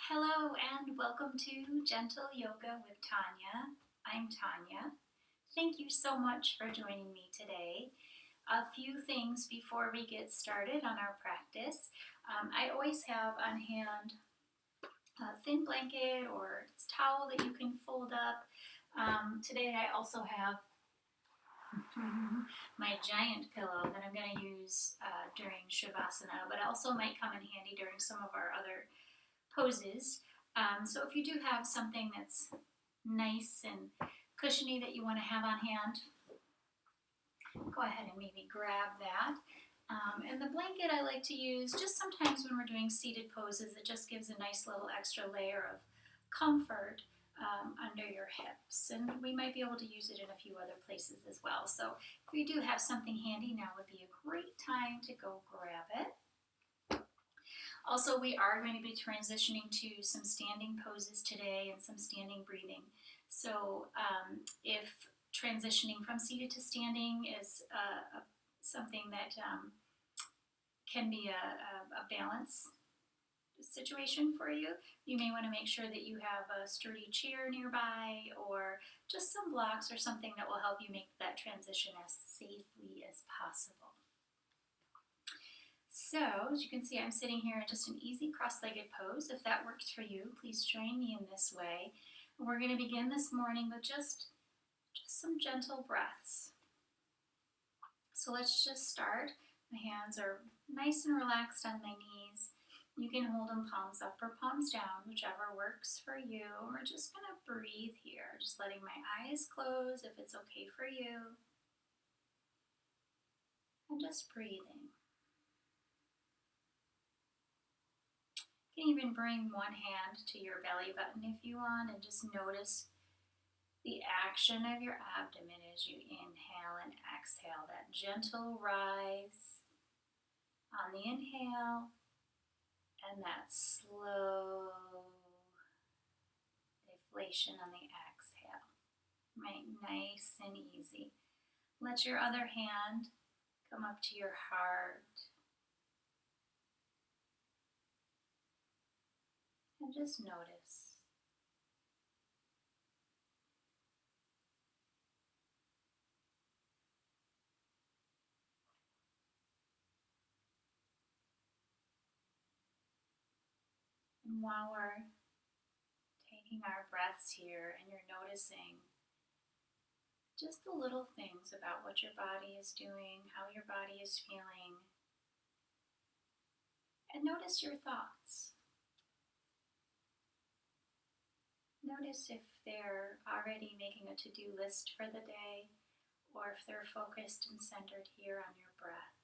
Hello and welcome to Gentle Yoga with Tanya. I'm Tanya. Thank you so much for joining me today. A few things before we get started on our practice. I always have on hand a thin blanket or towel that you can fold up. Today I also have my giant pillow that I'm going to use during Shavasana, but also might come in handy during some of our other poses. So if you do have something that's nice and cushiony that you want to have on hand, go ahead and maybe grab that. And the blanket I like to use just sometimes when we're doing seated poses, it just gives a nice little extra layer of comfort under your hips. And we might be able to use it in a few other places as well. So if you do have something handy, now would be a great time to go grab it. Also, we are going to be transitioning to some standing poses today and some standing breathing. So if transitioning from seated to standing is something that can be a balance situation for you, you may want to make sure that you have a sturdy chair nearby or just some blocks or something that will help you make that transition as safely as possible. So, as you can see, I'm sitting here in just an easy cross-legged pose. If that works for you, please join me in this way. And we're going to begin this morning with just some gentle breaths. So let's just start. My hands are nice and relaxed on my knees. You can hold them palms up or palms down, whichever works for you. We're just going to breathe here, just letting my eyes close if it's okay for you. And just breathing. You can even bring one hand to your belly button if you want and just notice the action of your abdomen as you inhale and exhale. That gentle rise on the inhale and that slow deflation on the exhale. Right, nice and easy. Let your other hand come up to your heart. And just notice. And while we're taking our breaths here and you're noticing just the little things about what your body is doing, how your body is feeling, and notice your thoughts. Notice if they're already making a to-do list for the day or if they're focused and centered here on your breath.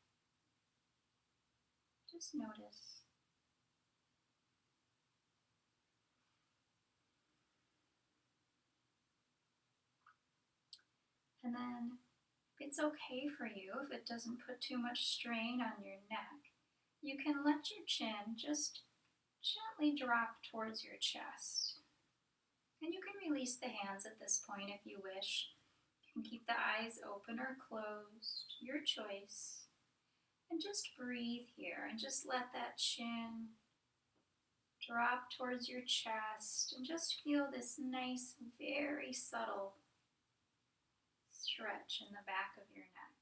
Just notice. And then, if it's okay for you, if it doesn't put too much strain on your neck, you can let your chin just gently drop towards your chest. And you can release the hands at this point if you wish. You can keep the eyes open or closed, your choice. And just breathe here and just let that chin drop towards your chest and just feel this nice, very subtle stretch in the back of your neck.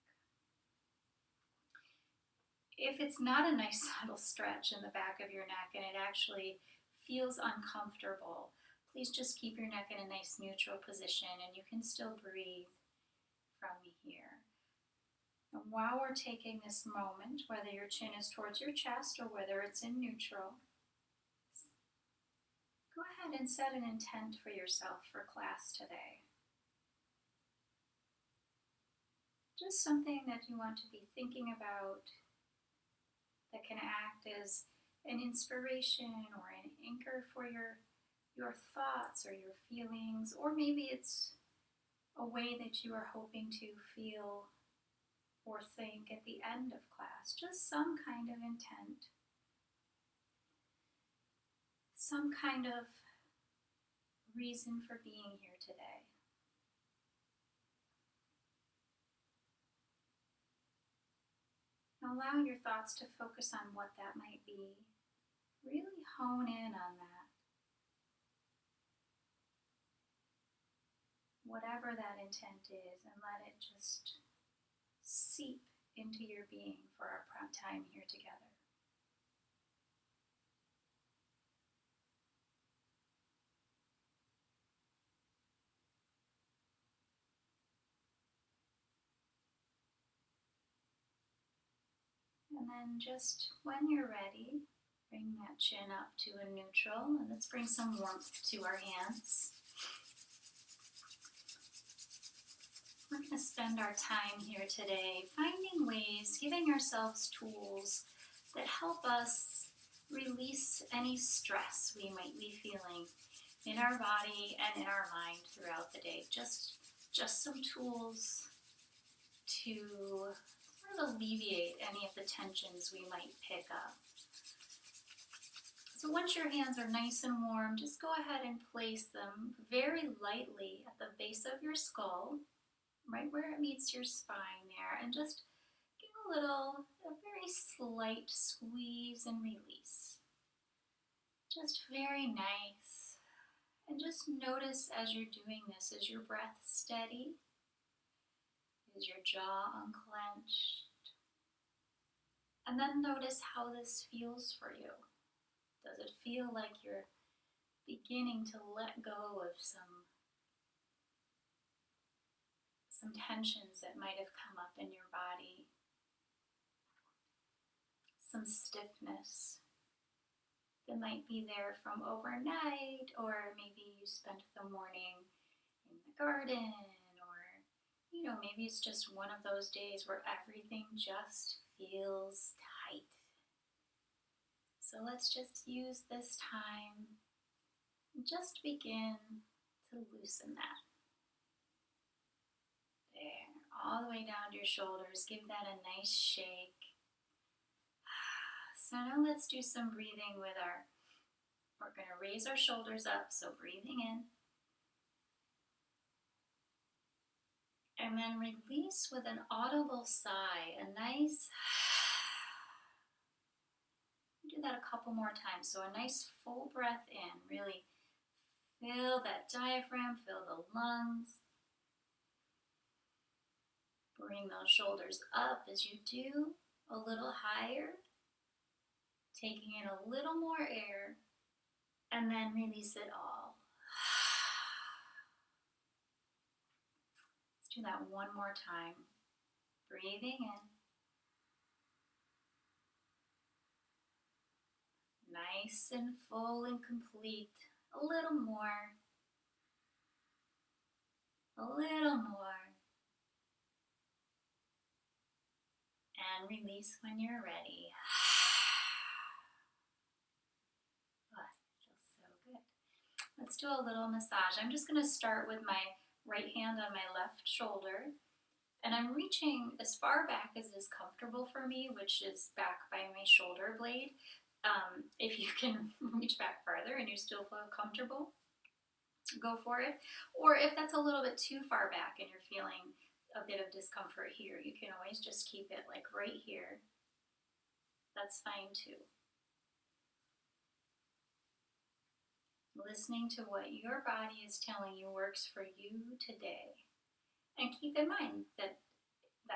If it's not a nice subtle stretch in the back of your neck and it actually feels uncomfortable, please just keep your neck in a nice neutral position and you can still breathe from here. And while we're taking this moment, whether your chin is towards your chest or whether it's in neutral, go ahead and set an intent for yourself for class today. Just something that you want to be thinking about that can act as an inspiration or an anchor for your thoughts or your feelings, or maybe it's a way that you are hoping to feel or think at the end of class. Just some kind of intent, some kind of reason for being here today. Allow your thoughts to focus on what that might be. Really hone in on that. whatever that intent is, and let it just seep into your being for our time here together. And then just when you're ready, bring that chin up to a neutral, and let's bring some warmth to our hands. We're going to spend our time here today finding ways, giving ourselves tools that help us release any stress we might be feeling in our body and in our mind throughout the day. Just some tools to sort of alleviate any of the tensions we might pick up. So once your hands are nice and warm, just go ahead and place them very lightly at the base of your skull, right where it meets your spine there, and just give a very slight squeeze and release. Just very nice. And just notice as you're doing this, is your breath steady? Is your jaw unclenched? And then notice how this feels for you. Does it feel like you're beginning to let go of some tensions that might have come up in your body? Some stiffness that might be there from overnight, or maybe you spent the morning in the garden, or maybe it's just one of those days where everything just feels tight. So let's just use this time and just begin to loosen that. There, all the way down to your shoulders. Give that a nice shake. So now let's do some breathing with we're going to raise our shoulders up, so breathing in. And then release with an audible sigh, a nice, do that a couple more times. So a nice full breath in, really fill that diaphragm, fill the lungs. Bring those shoulders up as you do, a little higher, taking in a little more air, and then release it all. Let's do that one more time. Breathing in. Nice and full and complete. A little more. A little more. And release when you're ready. Oh, that feels so good. Let's do a little massage. I'm just going to start with my right hand on my left shoulder. And I'm reaching as far back as is comfortable for me, which is back by my shoulder blade. If you can reach back farther and you still feel comfortable, go for it. Or if that's a little bit too far back and you're feeling a bit of discomfort here, you can always just keep it like right here. That's fine too. Listening to what your body is telling you works for you today. And keep in mind that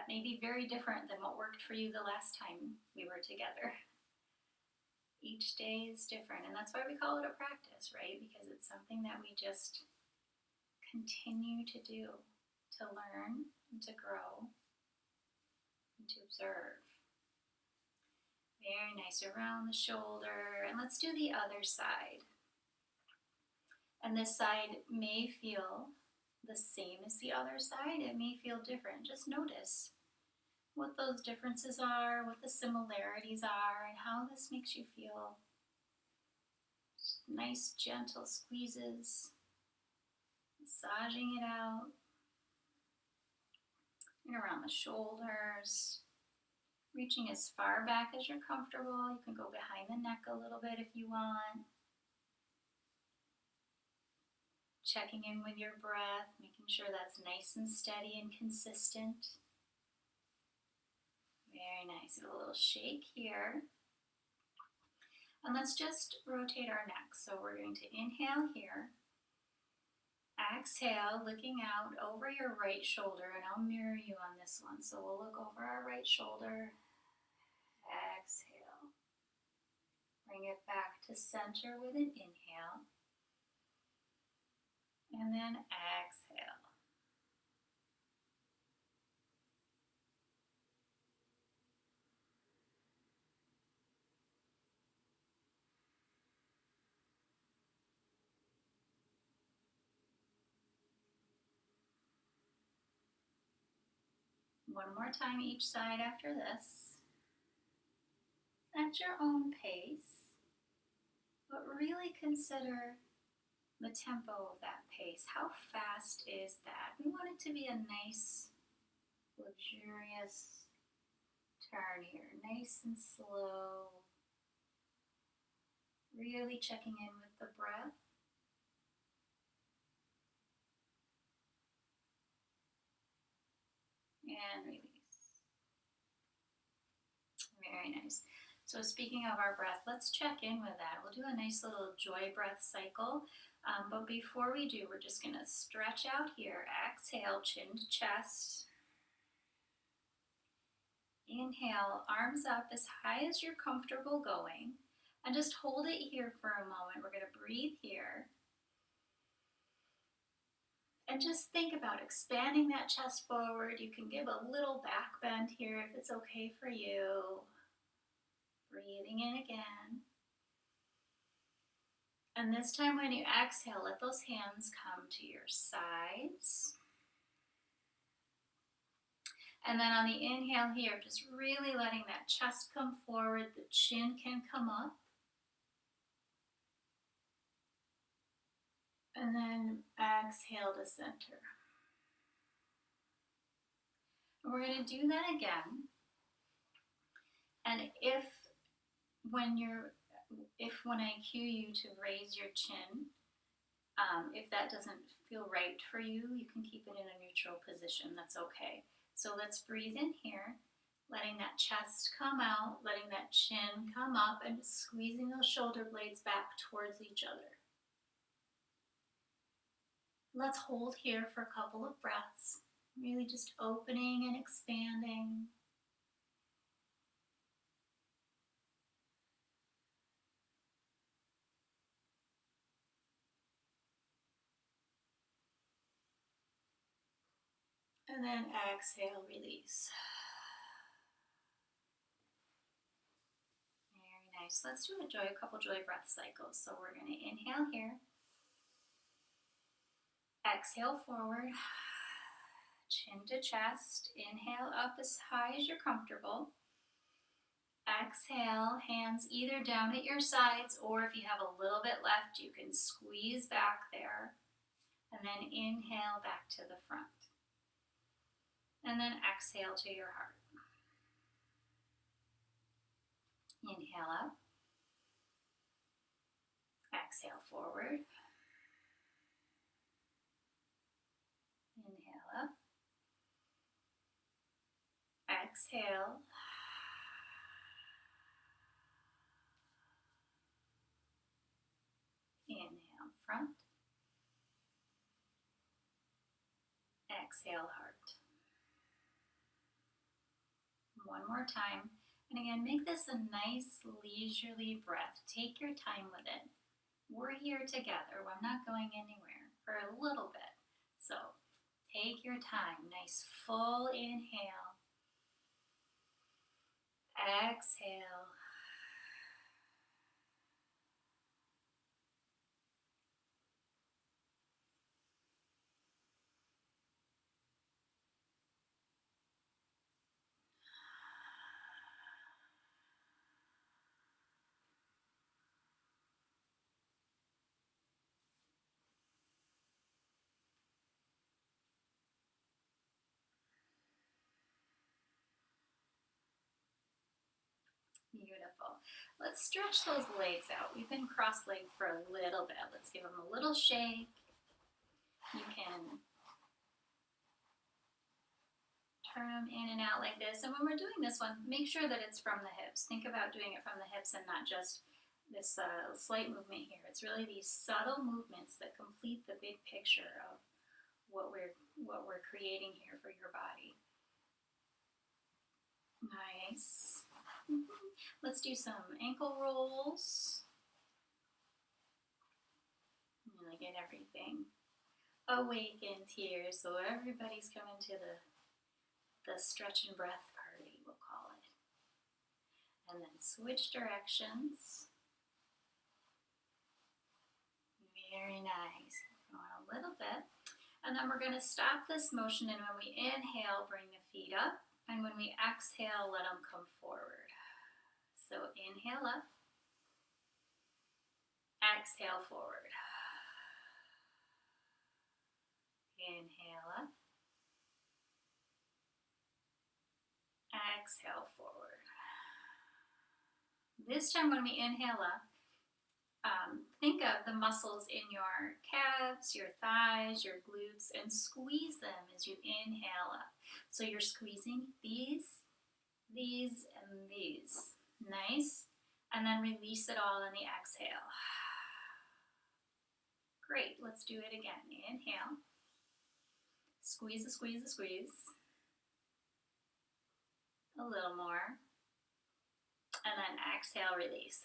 may be very different than what worked for you the last time we were together. Each day is different, and that's why we call it a practice, right? Because it's something that we just continue to do, to learn and to grow and to observe. Very nice around the shoulder, and let's do the other side. And this side may feel the same as the other side. It may feel different. Just notice what those differences are, what the similarities are, and how this makes you feel. Just nice, gentle squeezes, massaging it out, and around the shoulders, reaching as far back as you're comfortable. You can go behind the neck a little bit if you want. Checking in with your breath, making sure that's nice and steady and consistent. Very nice. A little shake here. And let's just rotate our neck. So we're going to inhale here. Exhale, looking out over your right shoulder, and I'll mirror you on this one. So we'll look over our right shoulder. Exhale. Bring it back to center with an inhale. And then exhale. One more time each side after this. At your own pace, but really consider the tempo of that pace. How fast is that? We want it to be a nice, luxurious turn here. Nice and slow. Really checking in with the breath. And release. Very nice. So speaking of our breath, let's check in with that. We'll do a nice little joy breath cycle. But before we do, we're just going to stretch out here. Exhale, chin to chest. Inhale, arms up as high as you're comfortable going. And just hold it here for a moment. We're going to breathe here. And just think about expanding that chest forward. You can give a little back bend here if it's okay for you. Breathing in again. And this time when you exhale, let those hands come to your sides. And then on the inhale here, just really letting that chest come forward, the chin can come up. And then exhale to center. And we're going to do that again. And if when I cue you to raise your chin, if that doesn't feel right for you, you can keep it in a neutral position. That's okay. So let's breathe in here, letting that chest come out, letting that chin come up, and squeezing those shoulder blades back towards each other. Let's hold here for a couple of breaths, really just opening and expanding. And then exhale, release. Very nice. Let's do a couple joy breath cycles. So we're going to inhale here. Exhale forward. Chin to chest. Inhale up as high as you're comfortable. Exhale, hands either down at your sides, or if you have a little bit left, you can squeeze back there. And then inhale back to the front. And then exhale to your heart. Inhale up. Exhale forward. Inhale up. Exhale. Inhale, front. Exhale, heart. One more time. And again, make this a nice leisurely breath. Take your time with it. We're here together. We're not going anywhere for a little bit. So take your time. Nice full inhale. Exhale. Beautiful. Let's stretch those legs out. We've been cross-legged for a little bit. Let's give them a little shake. You can turn them in and out like this. And when we're doing this one, make sure that it's from the hips. Think about doing it from the hips and not just this slight movement here. It's really these subtle movements that complete the big picture of what we're creating here for your body. Nice. Let's do some ankle rolls. Really get everything awakened here. So everybody's coming to the stretch and breath party, we'll call it. And then switch directions. Very nice. Going a little bit. And then we're going to stop this motion, and when we inhale, bring the feet up. And when we exhale, let them come forward. So inhale up. Exhale forward. Inhale up. Exhale forward. This time when we inhale up, think of the muscles in your calves, your thighs, your glutes, and squeeze them as you inhale up. So you're squeezing these, and these. Nice. And then release it all in the exhale. Great. Let's do it again. Inhale. Squeeze, squeeze, squeeze. A little more. And then exhale, release.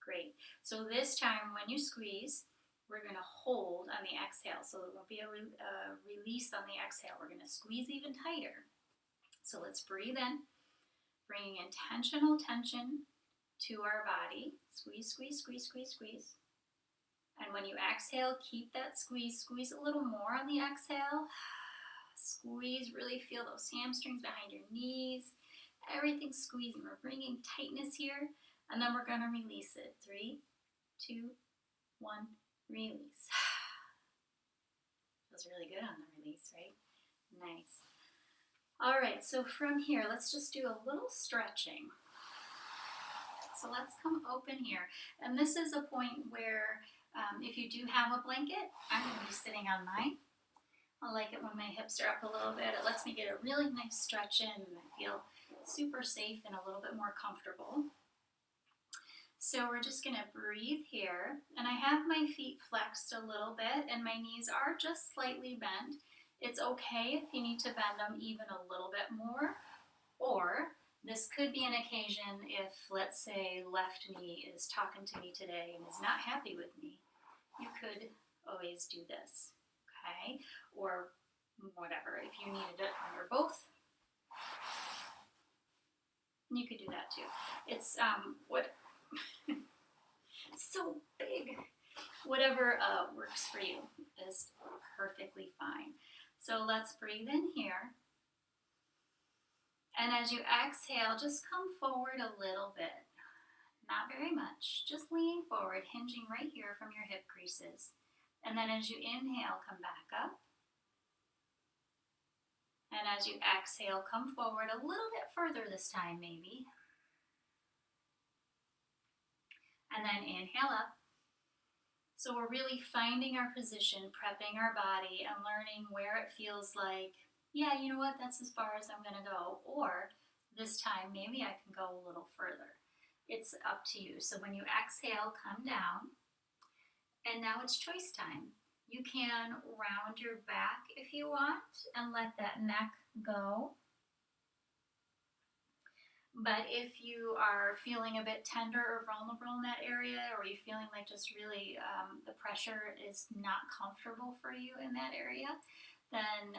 Great. So this time when you squeeze, we're going to hold on the exhale. So there won't be a release on the exhale. We're going to squeeze even tighter. So let's breathe in, bringing intentional tension to our body. Squeeze, squeeze, squeeze, squeeze, squeeze. And when you exhale, keep that squeeze. Squeeze a little more on the exhale. Squeeze, really feel those hamstrings behind your knees. Everything's squeezing. We're bringing tightness here. And then we're going to release it. 3, 2, 1, release. Feels really good on the release, right? Nice. All right, so from here, let's just do a little stretching. So let's come open here. And this is a point where if you do have a blanket, I'm going to be sitting on mine. I like it when my hips are up a little bit. It lets me get a really nice stretch in, and I feel super safe and a little bit more comfortable. So we're just going to breathe here, and I have my feet flexed a little bit, and my knees are just slightly bent. It's okay if you need to bend them even a little bit more, or this could be an occasion if, let's say, left knee is talking to me today and is not happy with me. You could always do this, okay? Or whatever, if you needed it under both, you could do that too. It's so big. Whatever works for you is perfectly fine. So let's breathe in here. And as you exhale, just come forward a little bit. Not very much. Just leaning forward, hinging right here from your hip creases. And then as you inhale, come back up. And as you exhale, come forward a little bit further this time, maybe. And then inhale up. So we're really finding our position, prepping our body, and learning where it feels like, yeah, you know what, that's as far as I'm going to go. Or this time, maybe I can go a little further. It's up to you. So when you exhale, come down. And now it's choice time. You can round your back if you want and let that neck go. But if you are feeling a bit tender or vulnerable in that area, or you're feeling like just really the pressure is not comfortable for you in that area, then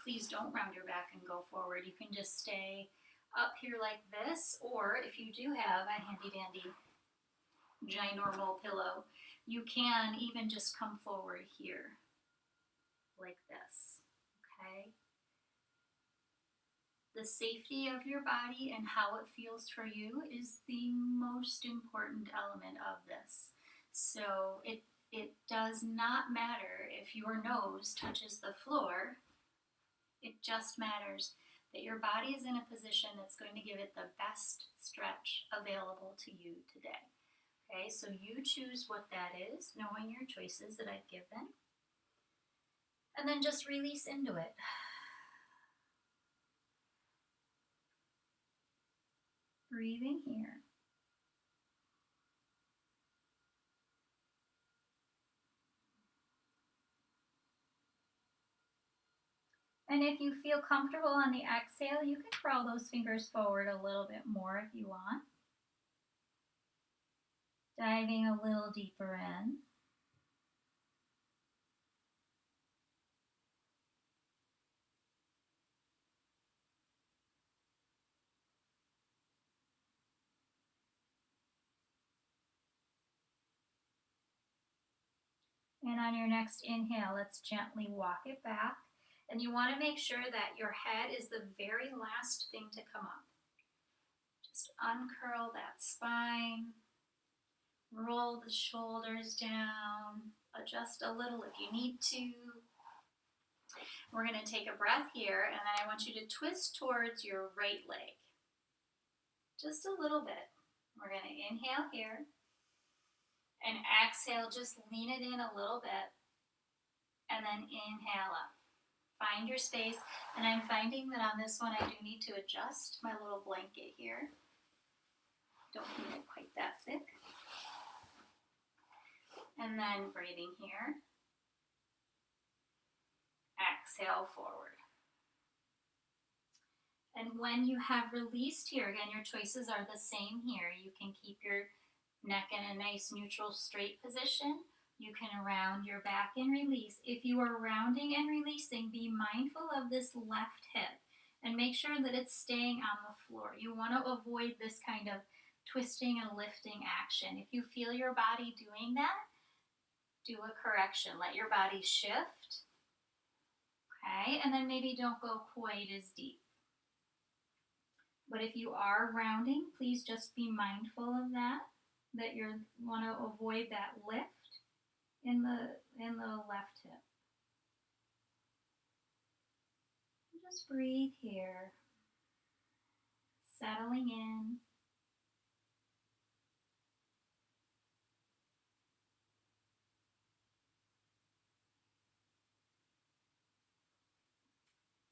please don't round your back and go forward. You can just stay up here like this, or if you do have a handy dandy ginormal pillow, you can even just come forward here like this, okay? The safety of your body and how it feels for you is the most important element of this. So it does not matter if your nose touches the floor. It just matters that your body is in a position that's going to give it the best stretch available to you today. Okay, so you choose what that is, knowing your choices that I've given. And then just release into it. Breathing here. And if you feel comfortable on the exhale, you can crawl those fingers forward a little bit more if you want. Diving a little deeper in. And on your next inhale, let's gently walk it back. And you want to make sure that your head is the very last thing to come up. Just uncurl that spine, roll the shoulders down, adjust a little if you need to. We're going to take a breath here, and then I want you to twist towards your right leg. Just a little bit. We're going to inhale here, and exhale, just lean it in a little bit, and then inhale up. Find your space, and I'm finding that on this one I do need to adjust my little blanket here. Don't need it quite that thick. And then breathing here. Exhale forward. And when you have released here, again, your choices are the same here. You can keep your neck in a nice neutral straight position. You can round your back and release. If you are rounding and releasing, be mindful of this left hip and make sure that it's staying on the floor. You want to avoid this kind of twisting and lifting action. If you feel your body doing that, do a correction. Let your body shift. Okay, and then maybe don't go quite as deep. But if you are rounding, please just be mindful of that you want to avoid that lift in the left hip. Just breathe here, settling in.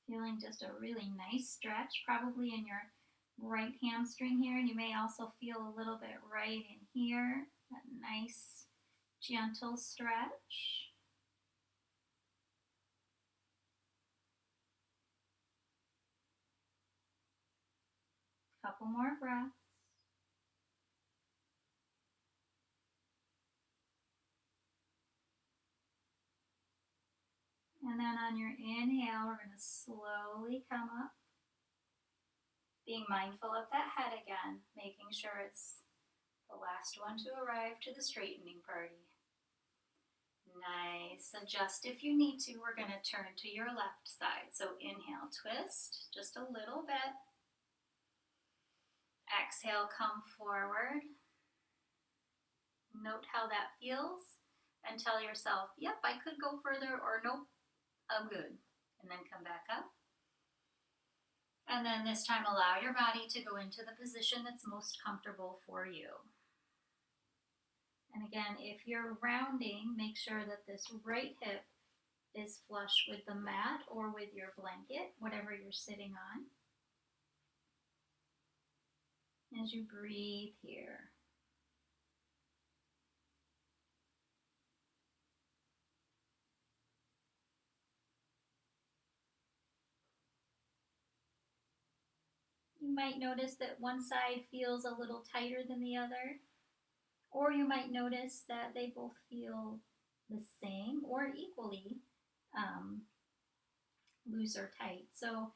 Feeling just a really nice stretch, probably in your right hamstring here, and you may also feel a little bit right in here, that nice gentle stretch. Couple more breaths. And then on your inhale, we're going to slowly come up, being mindful of that head again, making sure it's the last one to arrive to the straightening party. Nice. Adjust if you need to. We're going to turn to your left side. So inhale, twist just a little bit. Exhale, come forward. Note how that feels and tell yourself, yep, I could go further, or nope, I'm good. And then come back up. And then this time allow your body to go into the position that's most comfortable for you. And again, if you're rounding, make sure that this right hip is flush with the mat or with your blanket, whatever you're sitting on. As you breathe here. You might notice that one side feels a little tighter than the other, or you might notice that they both feel the same or equally loose or tight. So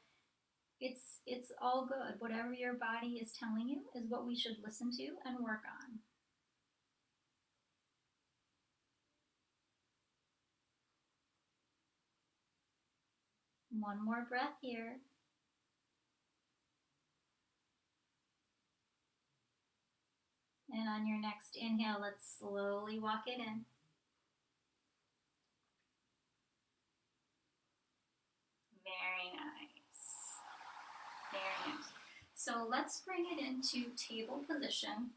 it's all good. Whatever your body is telling you is what we should listen to and work on. One more breath here. And on your next inhale, let's slowly walk it in. Very nice. Very nice. So let's bring it into table position.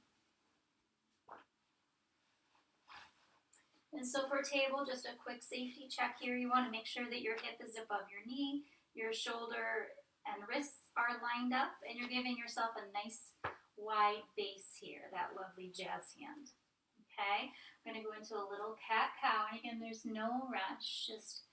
And so for table, just a quick safety check here. You want to make sure that your hip is above your knee, your shoulder and wrists are lined up, and you're giving yourself a nice wide base here, that lovely jazz hand. Okay, I'm going to go into a little cat-cow, and again, there's no rush. Just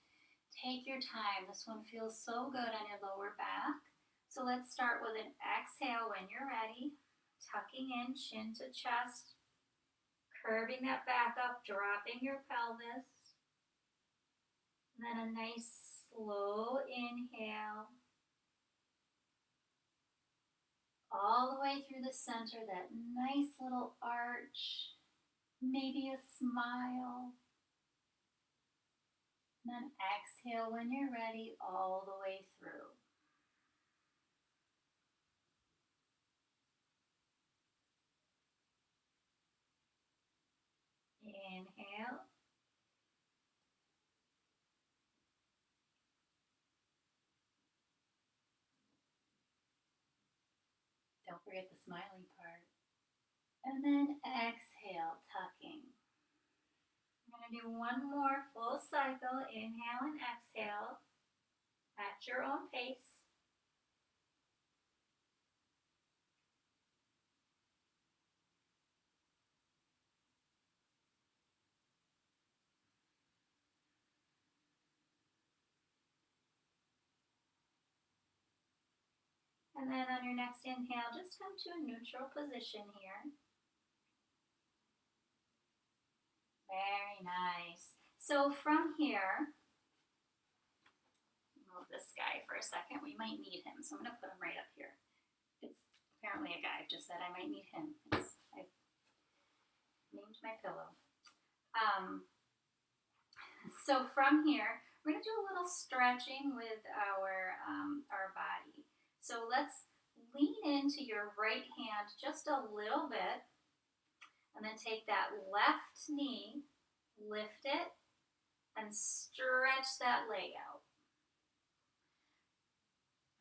Take your time. This one feels so good on your lower back. So let's start with an exhale when you're ready. Tucking in, chin to chest, curving that back up, dropping your pelvis. And then a nice slow inhale. All the way through the center, that nice little arch. Maybe a smile. And then exhale when you're ready, all the way through. Inhale. Don't forget the smiling part. And then exhale, tucking. I'm going to do one more full cycle. Inhale and exhale at your own pace. And then on your next inhale, just come to a neutral position here. Very nice. So from here, move this guy for a second. We might need him, so I'm going to put him right up here. It's apparently a guy. I've just said I might need him. I've named my pillow. So from here, we're going to do a little stretching with our body. So let's lean into your right hand just a little bit, and then take that left knee, lift it, and stretch that leg out.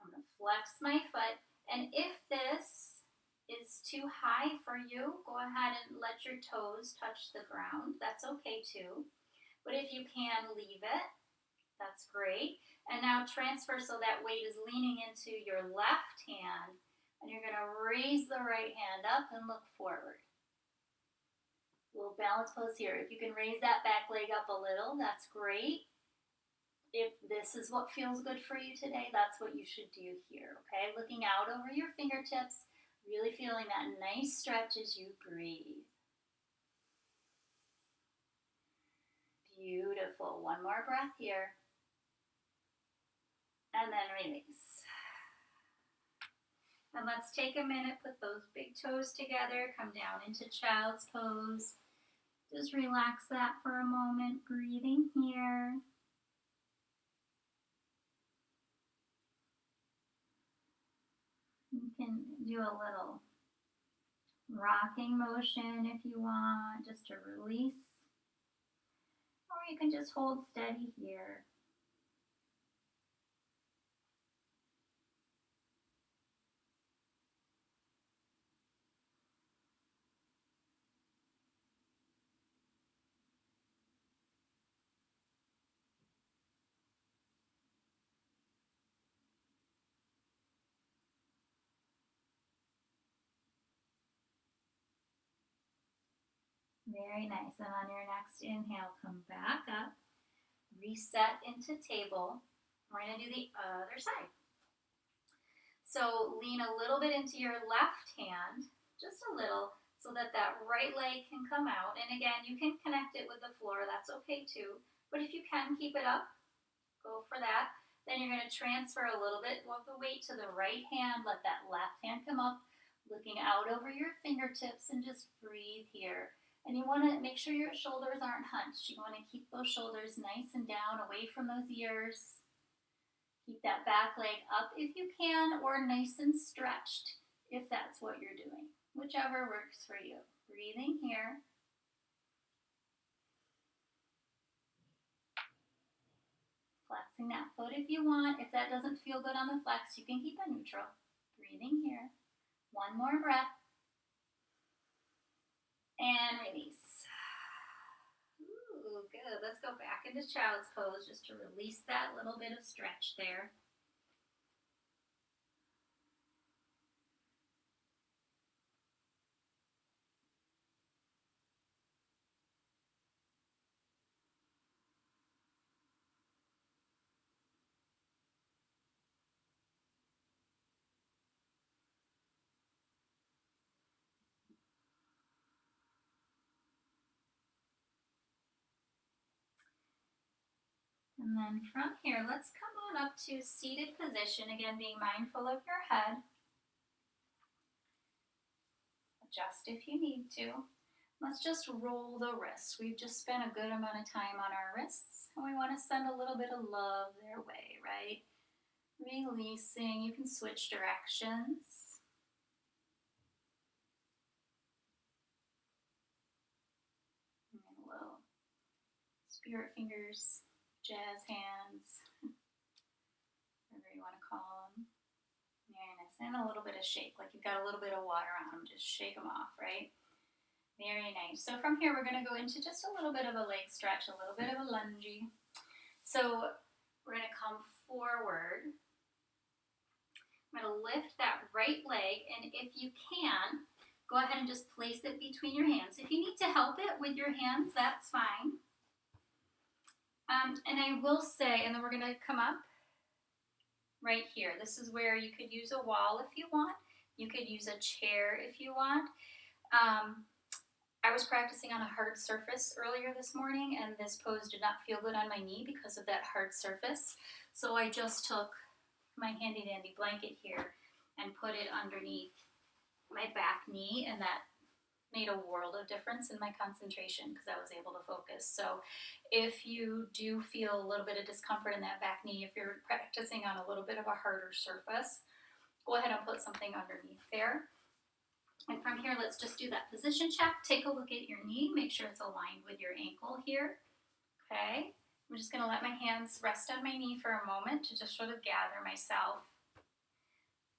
I'm going to flex my foot, and if this is too high for you, go ahead and let your toes touch the ground. That's okay too. But if you can, leave it. That's great. And now transfer so that weight is leaning into your left hand, and you're going to raise the right hand up and look forward. Little balance pose here. If you can raise that back leg up a little, that's great. If this is what feels good for you today, that's what you should do here, okay? Looking out over your fingertips, really feeling that nice stretch as you breathe. Beautiful. One more breath here. And then release. And let's take a minute, put those big toes together, come down into child's pose. Just relax that for a moment, breathing here. You can do a little rocking motion if you want, just to release. Or you can just hold steady here. Very nice. And on your next inhale, come back up, reset into table. We're going to do the other side. So lean a little bit into your left hand, just a little, so that that right leg can come out. And again, you can connect it with the floor. That's okay too. But if you can keep it up, go for that. Then you're going to transfer a little bit of the weight to the right hand. Let that left hand come up, looking out over your fingertips, and just breathe here. And you want to make sure your shoulders aren't hunched. You want to keep those shoulders nice and down, away from those ears. Keep that back leg up if you can, or nice and stretched if that's what you're doing. Whichever works for you. Breathing here. Flexing that foot if you want. If that doesn't feel good on the flex, you can keep it neutral. Breathing here. One more breath. And release. Ooh, good. Let's go back into child's pose just to release that little bit of stretch there. And then from here, let's come on up to seated position. Again, being mindful of your head. Adjust if you need to. Let's just roll the wrists. We've just spent a good amount of time on our wrists, and we want to send a little bit of love their way, right? Releasing. You can switch directions. And a little spirit fingers, jazz hands, whatever you want to call them. Very nice. And a little bit of shake, like you've got a little bit of water on them. Just shake them off, right? Very nice. So from here, we're going to go into just a little bit of a leg stretch, a little bit of a lunge. So we're going to come forward. I'm going to lift that right leg, and if you can, go ahead and just place it between your hands. If you need to help it with your hands, that's fine. And I will say, and then we're going to come up right here. This is where you could use a wall if you want. You could use a chair if you want. I was practicing on a hard surface earlier this morning, and this pose did not feel good on my knee because of that hard surface. So I just took my handy dandy blanket here and put it underneath my back knee, and that made a world of difference in my concentration because I was able to focus. So if you do feel a little bit of discomfort in that back knee, if you're practicing on a little bit of a harder surface, go ahead and put something underneath there. And from here, let's just do that position check. Take a look at your knee. Make sure it's aligned with your ankle here. Okay. I'm just going to let my hands rest on my knee for a moment to just sort of gather myself.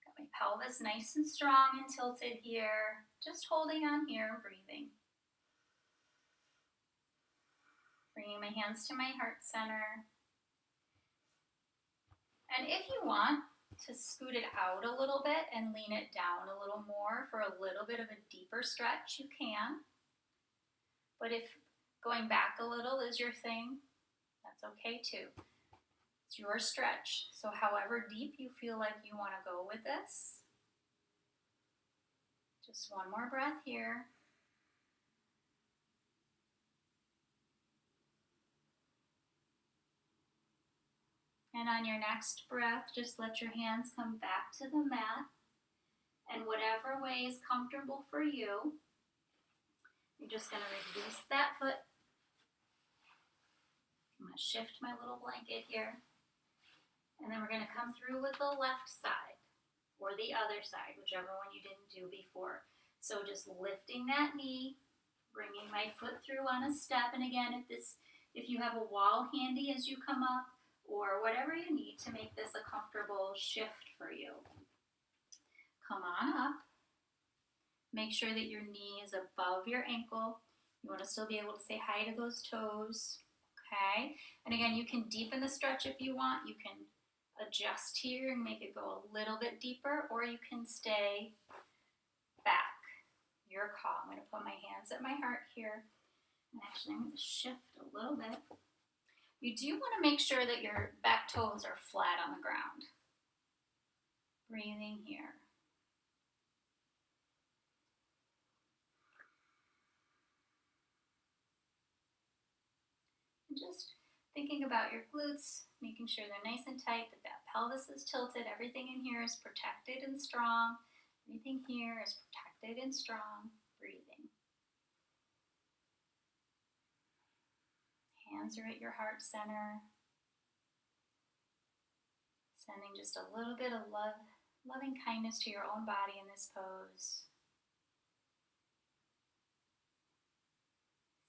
Got my pelvis nice and strong and tilted here. Just holding on here and breathing. Bringing my hands to my heart center. And if you want to scoot it out a little bit and lean it down a little more for a little bit of a deeper stretch, you can. But if going back a little is your thing, that's okay too. It's your stretch. So however deep you feel like you want to go with this. Just one more breath here. And on your next breath, just let your hands come back to the mat. And whatever way is comfortable for you, you're just going to release that foot. I'm going to shift my little blanket here. And then we're going to come through with the left side or the other side, whichever one you didn't do before. So just lifting that knee, bringing my foot through on a step. And again, if you have a wall handy as you come up, or whatever you need to make this a comfortable shift for you. Come on up. Make sure that your knee is above your ankle. You want to still be able to say hi to those toes. Okay? And again, you can deepen the stretch if you want. You can adjust here and make it go a little bit deeper, or you can stay back. Your call. I'm going to put my hands at my heart here. And actually, I'm going to shift a little bit. You do want to make sure that your back toes are flat on the ground. Breathing here. And just thinking about your glutes, making sure they're nice and tight, that pelvis is tilted, everything in here is protected and strong. Everything here is protected and strong. Breathing. Hands are at your heart center. Sending just a little bit of love, loving kindness to your own body in this pose.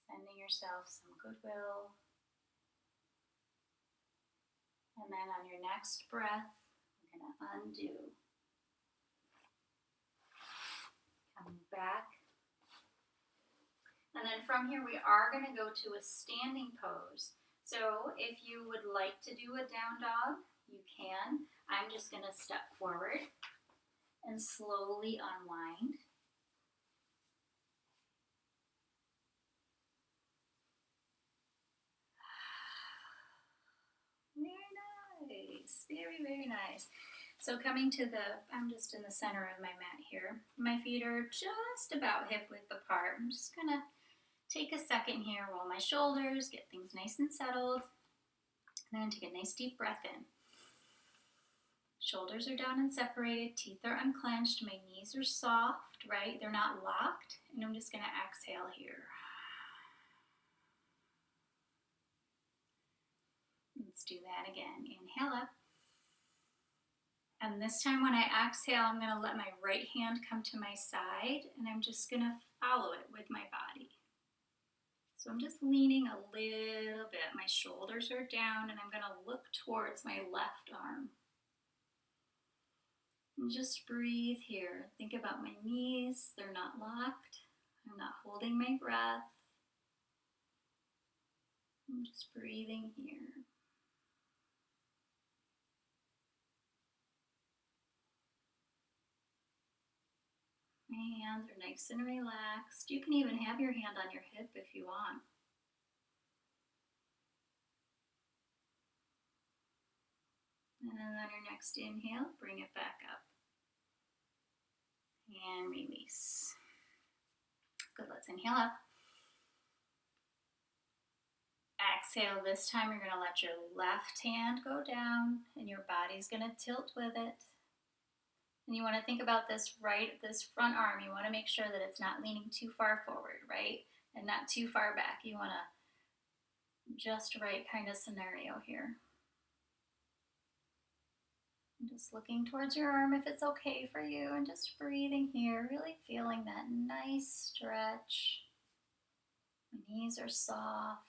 Sending yourself some goodwill. And then on your next breath, we're going to undo. Coming back. And then from here, we are going to go to a standing pose. So if you would like to do a down dog, you can. I'm just going to step forward and slowly unwind. Very nice. Very, very nice. So coming to I'm just in the center of my mat here. My feet are just about hip width apart. I'm just going to take a second here, roll my shoulders, get things nice and settled. And I'm going to take a nice deep breath in. Shoulders are down and separated, teeth are unclenched, my knees are soft, right? They're not locked. And I'm just going to exhale here. Let's do that again. Inhale up. And this time when I exhale, I'm going to let my right hand come to my side, and I'm just going to follow it with my body. So I'm just leaning a little bit. My shoulders are down, and I'm going to look towards my left arm. And just breathe here. Think about my knees. They're not locked. I'm not holding my breath. I'm just breathing here. My hands are nice and relaxed. You can even have your hand on your hip if you want. And then on your next inhale, bring it back up. And release. Good, let's inhale up. Exhale, this time you're going to let your left hand go down and your body's going to tilt with it. And you want to think about this front arm. You want to make sure that it's not leaning too far forward, right? And not too far back. You want to just right kind of scenario here. And just looking towards your arm if it's okay for you, and just breathing here, really feeling that nice stretch. My knees are soft.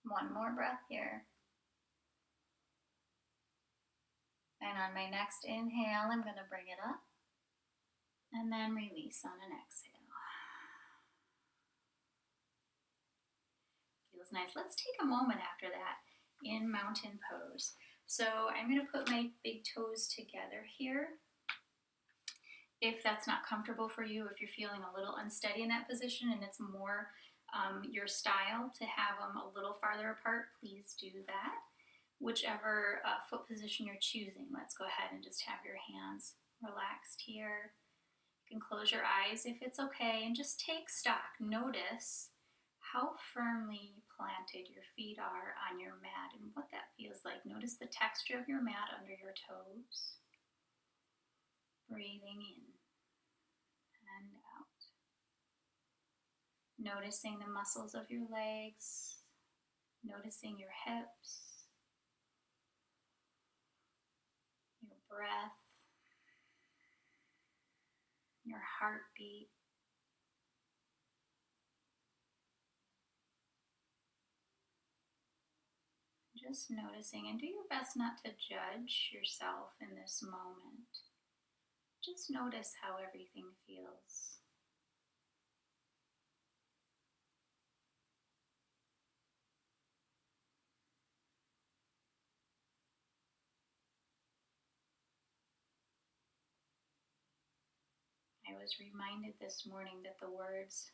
One more breath here. And on my next inhale, I'm going to bring it up and then release on an exhale. Feels nice. Let's take a moment after that in mountain pose. So I'm going to put my big toes together here. If that's not comfortable for you, if you're feeling a little unsteady in that position and it's more your style to have them a little farther apart, please do that. Whichever foot position you're choosing, let's go ahead and just have your hands relaxed here. You can close your eyes if it's okay and just take stock. Notice how firmly planted your feet are on your mat and what that feels like. Notice the texture of your mat under your toes. Breathing in and out. Noticing the muscles of your legs, noticing your hips, your breath, your heartbeat. Just noticing, and do your best not to judge yourself in this moment. Just notice how everything feels. I was reminded this morning that the words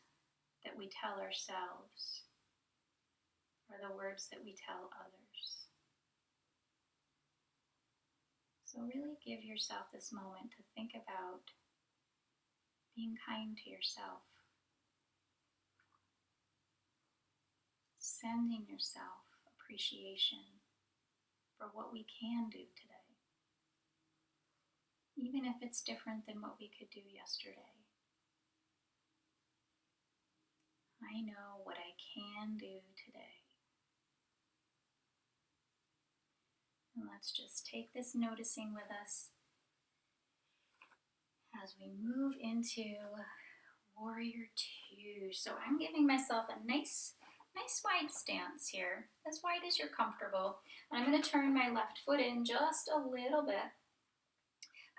that we tell ourselves are the words that we tell others. So really give yourself this moment to think about being kind to yourself. Sending yourself appreciation for what we can do today. Even if it's different than what we could do yesterday. I know what I can do today. And let's just take this noticing with us as we move into Warrior Two. So I'm giving myself a nice wide stance here, as wide as you're comfortable. And I'm going to turn my left foot in just a little bit.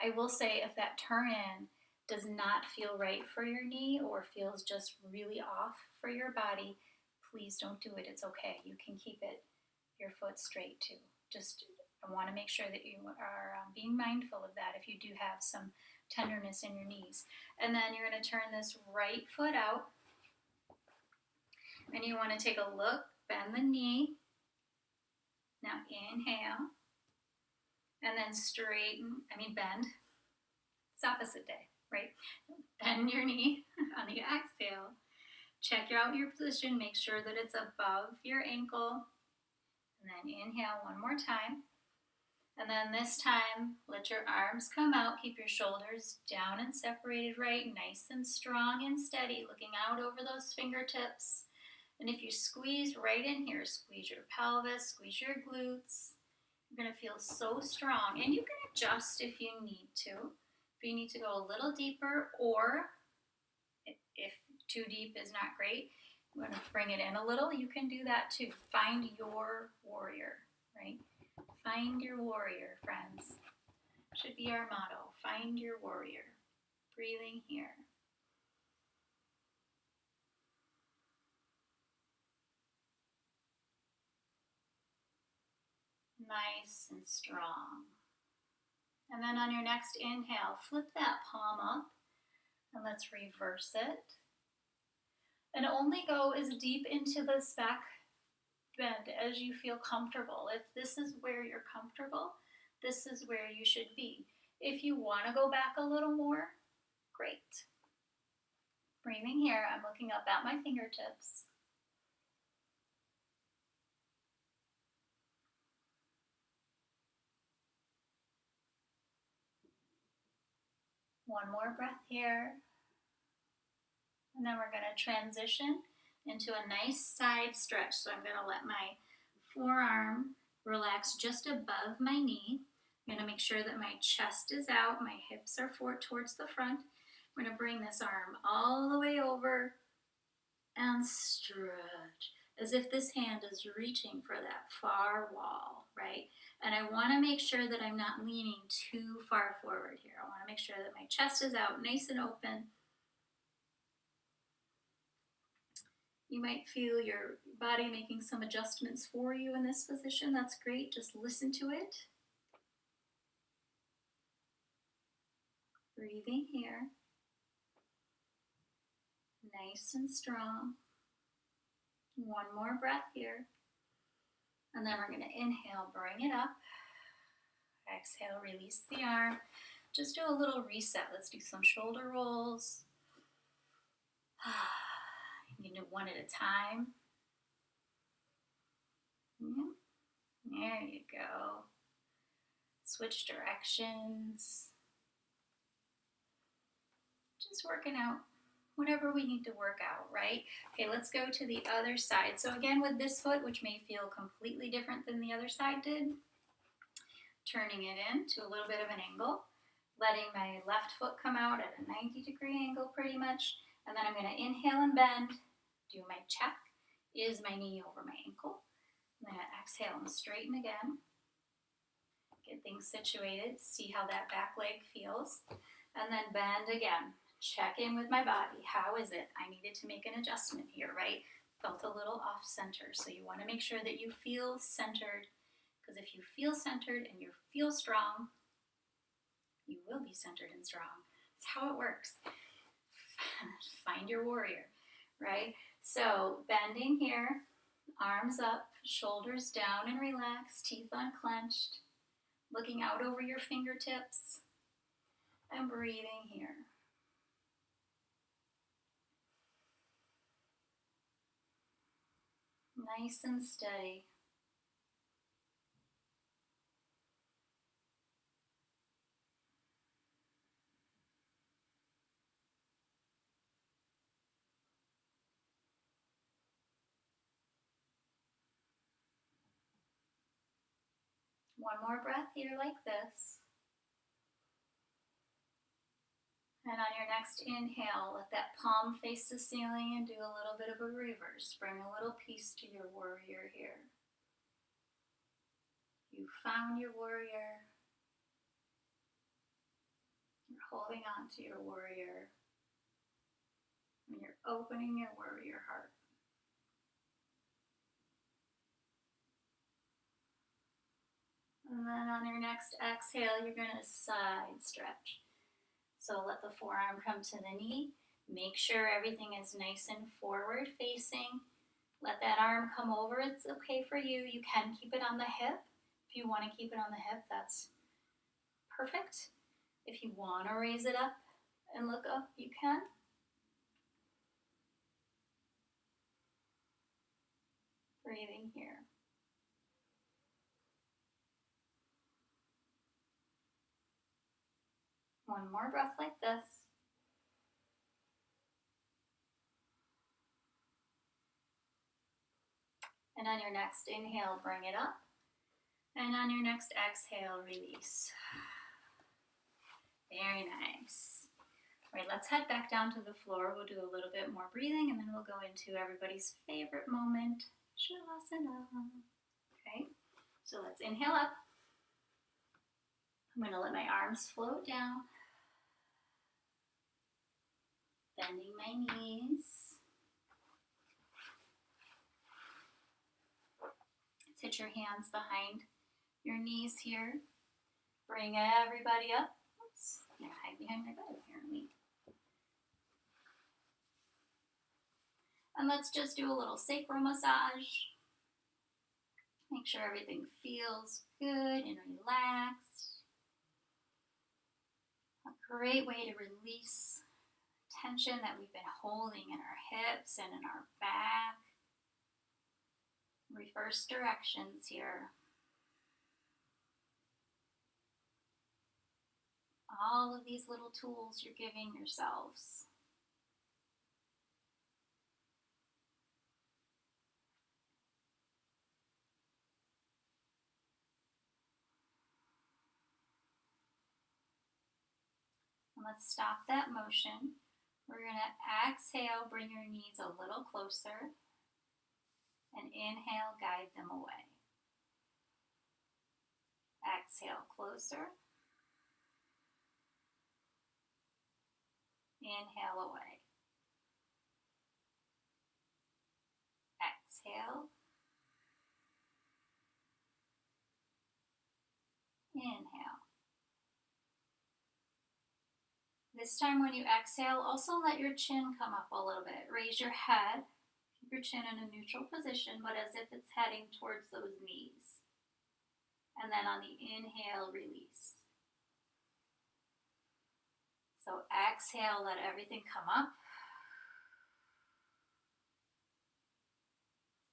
I will say if that turn in does not feel right for your knee or feels just really off for your body, please don't do it. It's okay. You can keep your foot straight too. Just I want to make sure that you are being mindful of that if you do have some tenderness in your knees. And then you're going to turn this right foot out. And you want to take a look, bend the knee, Now inhale, and then bend. It's opposite day, right? Bend your knee on the exhale. Check out your position, make sure that it's above your ankle, and then inhale one more time. And then this time, let your arms come out, keep your shoulders down and separated right, nice and strong and steady, looking out over those fingertips. And if you squeeze right in here, squeeze your pelvis, squeeze your glutes, you're gonna feel so strong. And you can adjust if you need to. If you need to go a little deeper, or if too deep is not great, you wanna bring it in a little, you can do that too. Find your warrior, right? Find your warrior, friends. Should be our motto. Find your warrior. Breathing here. Nice and strong. And then on your next inhale, flip that palm up and let's reverse it. And only go as deep into this back bend as you feel comfortable. If this is where you're comfortable, this is where you should be. If you want to go back a little more, great. Breathing here, I'm looking up at my fingertips. One more breath here. And then we're going to transition into a nice side stretch. So I'm going to let my forearm relax just above my knee. I'm going to make sure that my chest is out, my hips are towards the front. I'm going to bring this arm all the way over and stretch as if this hand is reaching for that far wall, right? And I want to make sure that I'm not leaning too far forward here. I want to make sure that my chest is out, nice and open. You might feel your body making some adjustments for you in this position. That's great. Just listen to it. Breathing here. Nice and strong. One more breath here. And then we're going to inhale, bring it up. Exhale, release the arm. Just do a little reset. Let's do some shoulder rolls. You can do one at a time. There you go. Switch directions. Just working out whatever we need to work out, right? Okay, let's go to the other side. So again, with this foot, which may feel completely different than the other side did, turning it in to a little bit of an angle, letting my left foot come out at a 90-degree angle pretty much, and then I'm going to inhale and bend, do my check. Is my knee over my ankle? I'm going to exhale and straighten again. Get things situated, see how that back leg feels, and then bend again. Check in with my body. How is it? I needed to make an adjustment here, right? Felt a little off center, so you want to make sure that you feel centered, because if you feel centered and you feel strong, you will be centered and strong. That's how it works. Find your warrior, right? So bending here, arms up, shoulders down and relaxed, teeth unclenched, looking out over your fingertips, and breathing here. Nice and steady. One more breath here like this. And on your next inhale, let that palm face the ceiling and do a little bit of a reverse. Bring a little peace to your warrior here. You found your warrior. You're holding on to your warrior. And you're opening your warrior heart. And then on your next exhale, you're going to side stretch. So let the forearm come to the knee. Make sure everything is nice and forward facing. Let that arm come over. It's okay for you. You can keep it on the hip. If you want to keep it on the hip, that's perfect. If you want to raise it up and look up, you can. Breathing here. One more breath like this. And on your next inhale, bring it up. And on your next exhale, release. Very nice. All right, let's head back down to the floor. We'll do a little bit more breathing, and then we'll go into everybody's favorite moment, Shavasana. Okay, so let's inhale up. I'm going to let my arms float down. Bending my knees. Sit your hands behind your knees here. Bring everybody up. Oops, I'm going to hide behind my bed apparently. And let's just do a little sacral massage. Make sure everything feels good and relaxed. A great way to release tension that we've been holding in our hips and in our back. Reverse directions here. All of these little tools you're giving yourselves. And let's stop that motion. We're going to exhale, bring your knees a little closer, and inhale, guide them away. Exhale, closer. Inhale away. Exhale. Inhale. This time when you exhale, also let your chin come up a little bit. Raise your head. Keep your chin in a neutral position, but as if it's heading towards those knees. And then on the inhale, release. So exhale, let everything come up.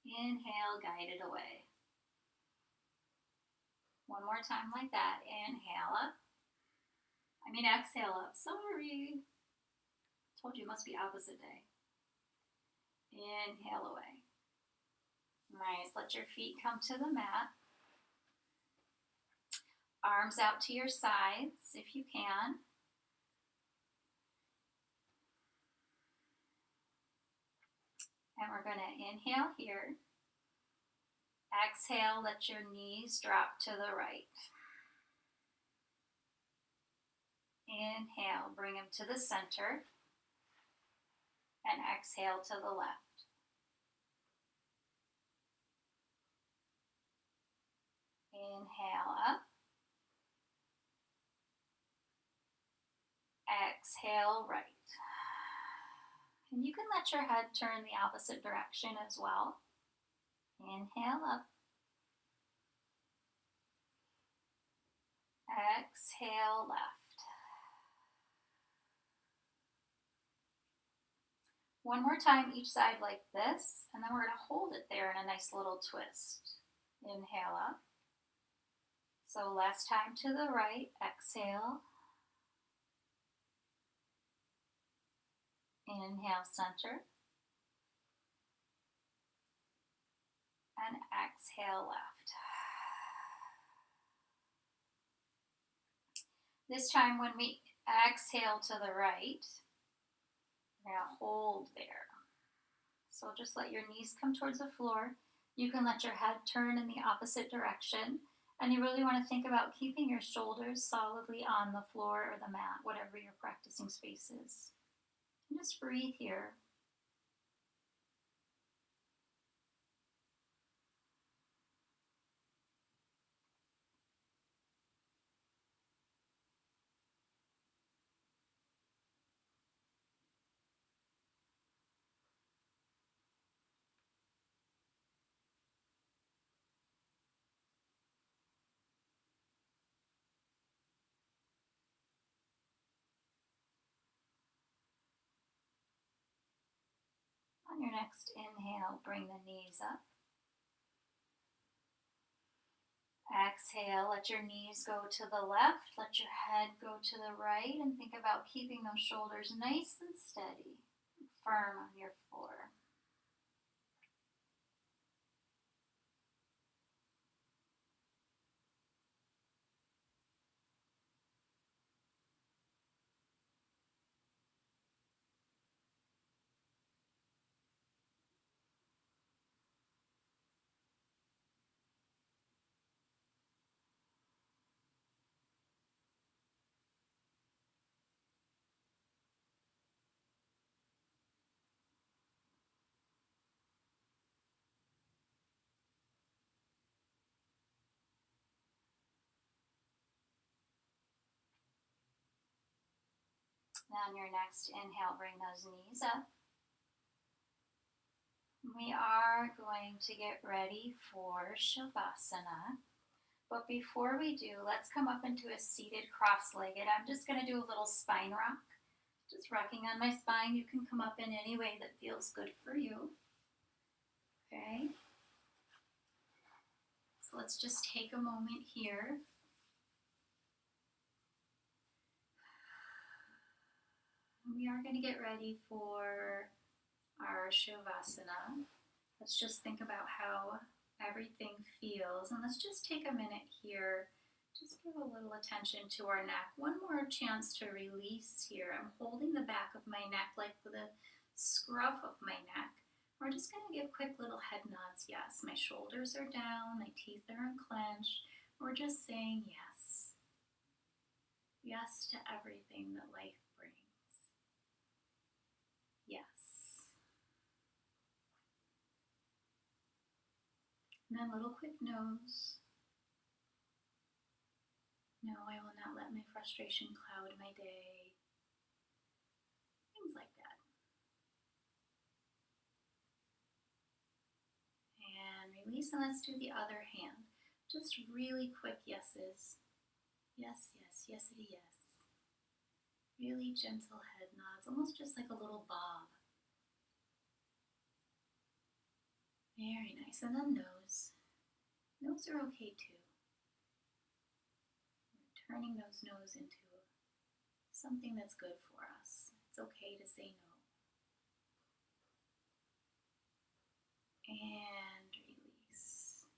Inhale, guide it away. One more time like that. Inhale up. Exhale up. Sorry. Told you it must be opposite day. Inhale away. Nice. Let your feet come to the mat. Arms out to your sides if you can. And we're going to inhale here. Exhale, let your knees drop to the right. Inhale, bring them to the center. And exhale to the left. Inhale up. Exhale right. And you can let your head turn the opposite direction as well. Inhale up. Exhale left. One more time each side like this, and then we're going to hold it there in a nice little twist. Inhale up. So last time to the right, exhale. Inhale, center. And exhale, left. This time when we exhale to the right, we're going to hold there. So just let your knees come towards the floor. You can let your head turn in the opposite direction. And you really want to think about keeping your shoulders solidly on the floor or the mat, whatever your practicing space is. And just breathe here. Your next inhale, bring the knees up. Exhale, let your knees go to the left, let your head go to the right, and think about keeping those shoulders nice and steady, firm on your floor. Now on your next inhale, bring those knees up. We are going to get ready for Shavasana. But before we do, let's come up into a seated cross-legged. I'm just going to do a little spine rock. Just rocking on my spine. You can come up in any way that feels good for you. Okay? So let's just take a moment here. We are going to get ready for our Shavasana. Let's just think about how everything feels. And let's just take a minute here. Just give a little attention to our neck. One more chance to release here. I'm holding the back of my neck like the scruff of my neck. We're just going to give quick little head nods. Yes, my shoulders are down, my teeth are unclenched. We're just saying yes. Yes to everything that life brings. Yes. And then a little quick nose. No, I will not let my frustration cloud my day. Things like that. And release, and let's do the other hand. Just really quick yeses. Yes, yes, yesity yes. Really gentle head nods, almost just like a little bob. Very nice. And then nose. Nose are okay too. We're turning those nose into something that's good for us. It's okay to say no. And release.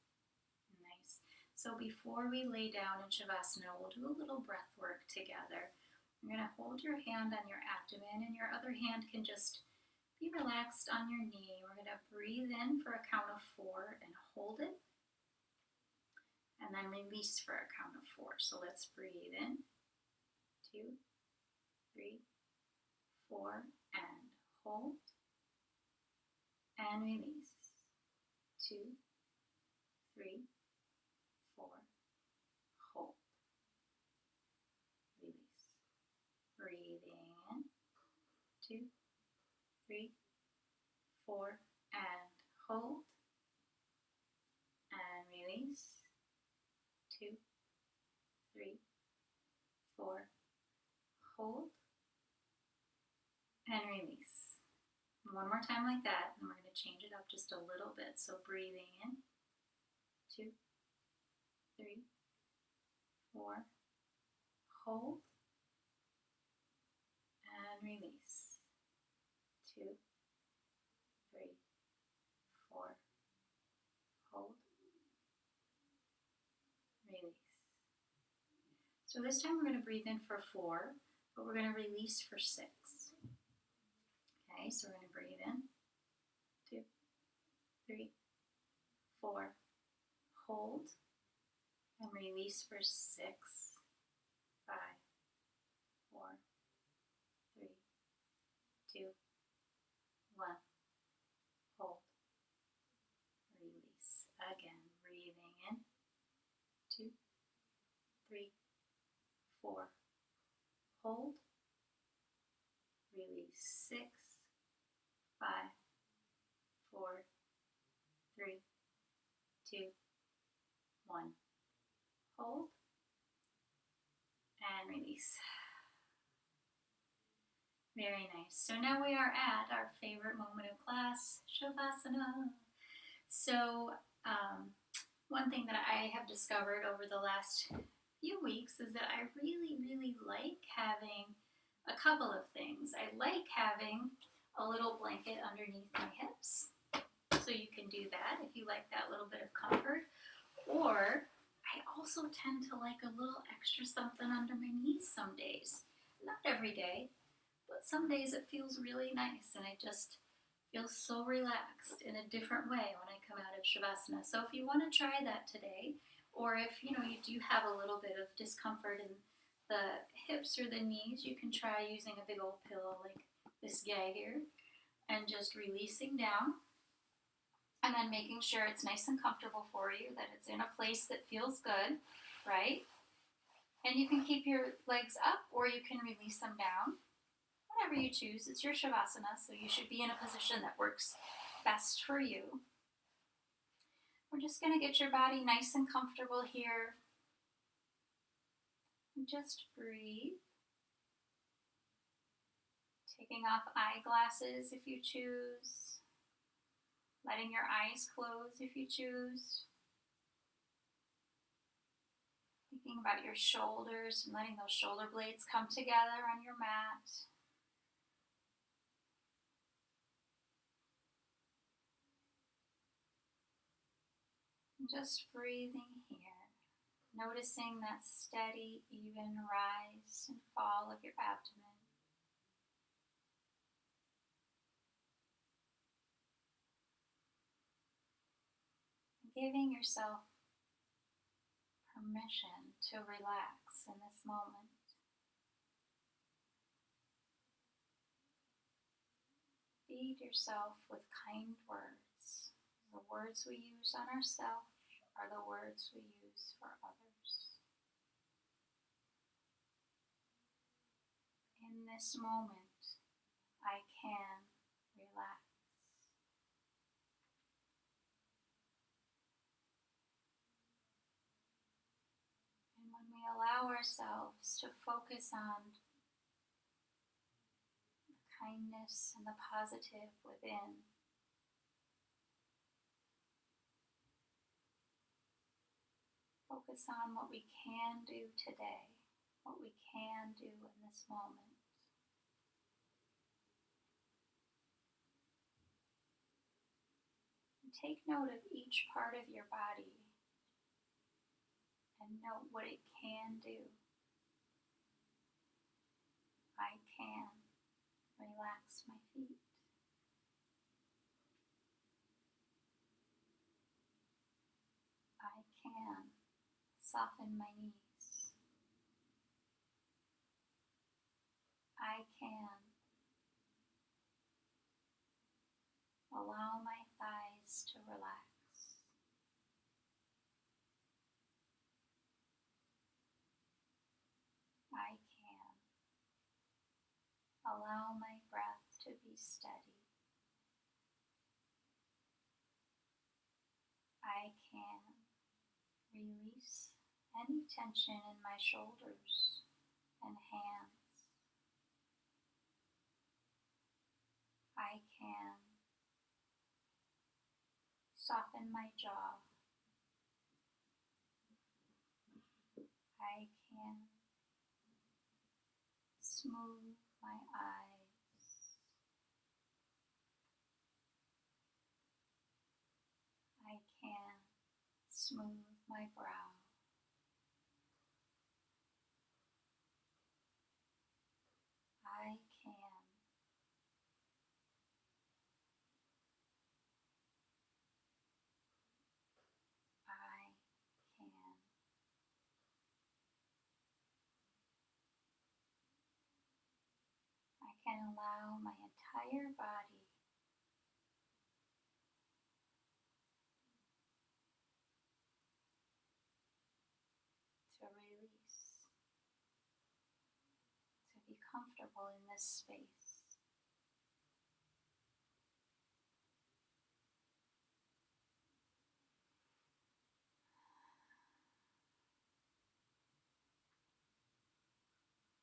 Nice. So before we lay down in Shavasana, we'll do a little breath work together. You're going to hold your hand on your abdomen, and your other hand can just be relaxed on your knee. We're going to breathe in for a count of 4 and hold it. And then release for a count of 4. So let's breathe in. 2, 3, 4, and hold. And release. 2, 3, 4, hold. Release. Breathing in. 2, 3, 4, and hold. And release. 2, 3, 4, hold. And release. One more time like that, and we're going to change it up just a little bit. So breathing in. 2, 3, 4, hold. And release. 2, 3, 4, hold. Release. So this time we're going to breathe in for 4, but we're going to release for 6. Okay, so we're going to breathe in. 2, 3, 4, hold. And release for 6, 5, 4, 3, 2, 1. Hold. Release. Again, breathing in. 2, 3, 4. Hold. Release. 6, 5, 4, 3, 2, 1. Hold. And release. Very nice. So now we are at our favorite moment of class, Shavasana. So, one thing that I have discovered over the last few weeks is that I really, really like having a couple of things. I like having a little blanket underneath my hips. So you can do that if you like that little bit of comfort. Or I also tend to like a little extra something under my knees some days. Not every day, but some days it feels really nice and I just feel so relaxed in a different way when I come out of Shavasana. So if you want to try that today, or if you do have a little bit of discomfort in the hips or the knees, you can try using a big old pillow like this guy here and just releasing down and then making sure it's nice and comfortable for you, that it's in a place that feels good, right? And you can keep your legs up or you can release them down. Whatever you choose, it's your Shavasana, so you should be in a position that works best for you. We're just going to get your body nice and comfortable here. And just breathe. Taking off eyeglasses if you choose. Letting your eyes close if you choose. Thinking about your shoulders and letting those shoulder blades come together on your mat. And just breathing here. Noticing that steady, even rise and fall of your abdomen. Giving yourself permission to relax in this moment. Feed yourself with kind words. The words we use on ourselves are the words we use for others. In this moment, I can relax. And when we allow ourselves to focus on the kindness and the positive within, focus on what we can do today, what we can do in this moment. And take note of each part of your body and note what it can do. I can relax my feet. I can soften my knees. I can allow my thighs to relax. I can allow my breath to be steady. I can release any tension in my shoulders and hands. I can soften my jaw. I can smooth my eyes. I can smooth my brow. I can I can. I can allow my entire body to release, to be comfortable in this space.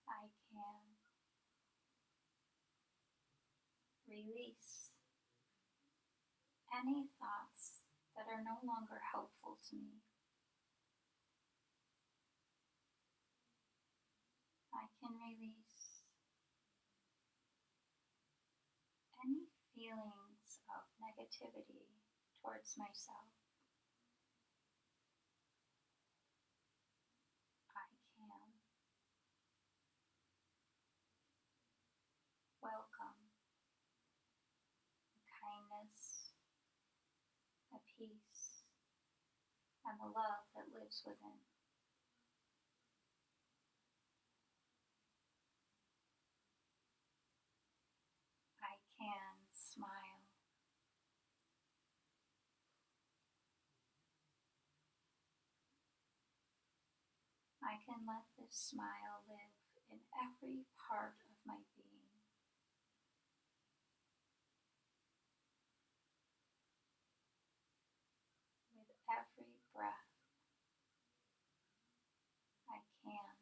I can release any thoughts that are no longer helpful to me. I can release any feelings of negativity towards myself. I can welcome the kindness, the peace, and the love that lives within. I can smile. I can let this smile live in every part of my being. With every breath, I can.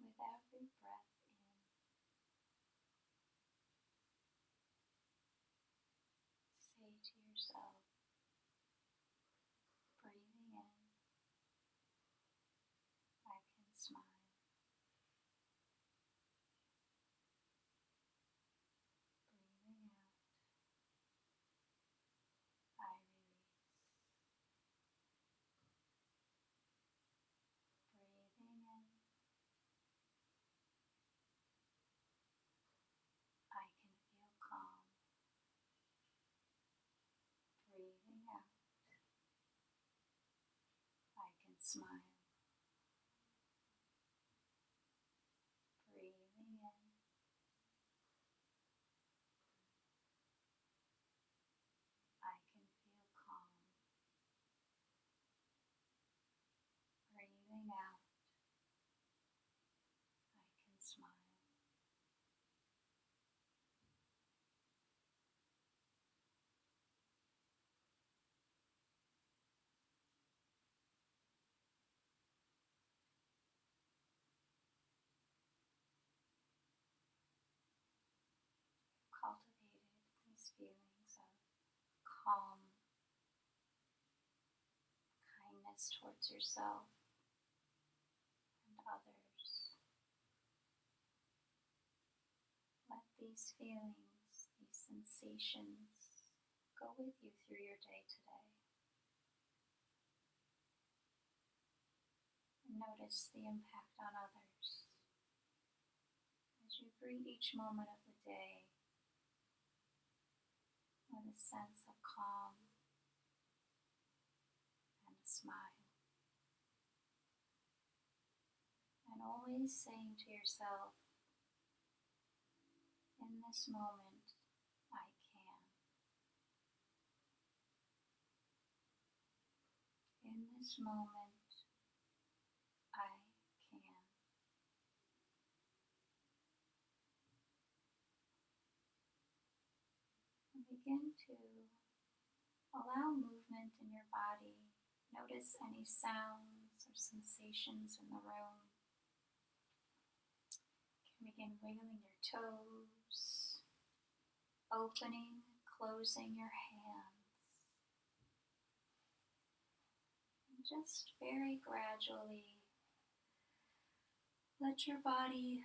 With every breath in, say to yourself, breathing in, I can smile. Breathing out, I release. Breathing in, I can feel calm. Breathing out, I can smile. Breathing in, I can feel calm. Breathing out, I can smile. Cultivated these feelings of calm, kindness towards yourself and others. Let these feelings, these sensations go with you through your day today. And notice the impact on others as you greet each moment of the day with a sense of calm and a smile. And always saying to yourself, in this moment, I can. In this moment, I can. And begin to allow movement in your body. Notice any sounds or sensations in the room. You can begin wiggling your toes, opening and closing your hands. And just very gradually let your body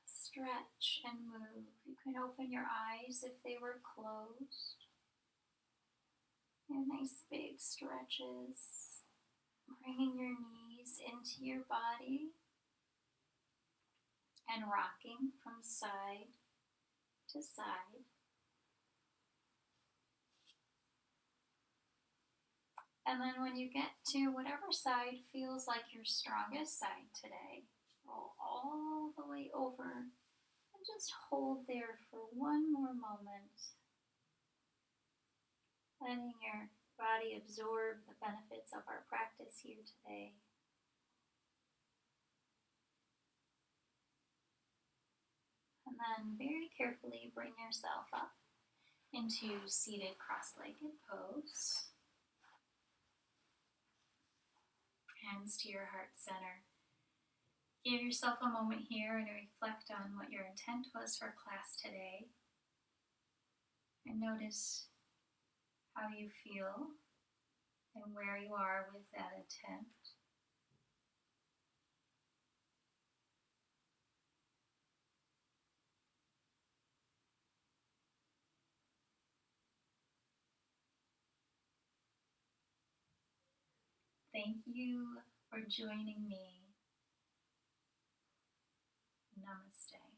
stretch and move. You can open your eyes if they were closed. And nice big stretches, bringing your knees into your body and rocking from side to side. And then when you get to whatever side feels like your strongest side today, roll all the way over and just hold there for one more moment, letting your body absorb the benefits of our practice here today. And then very carefully bring yourself up into seated cross-legged pose. Hands to your heart center. Give yourself a moment here and reflect on what your intent was for class today. And notice how you feel and where you are with that intent. Thank you for joining me. Namaste.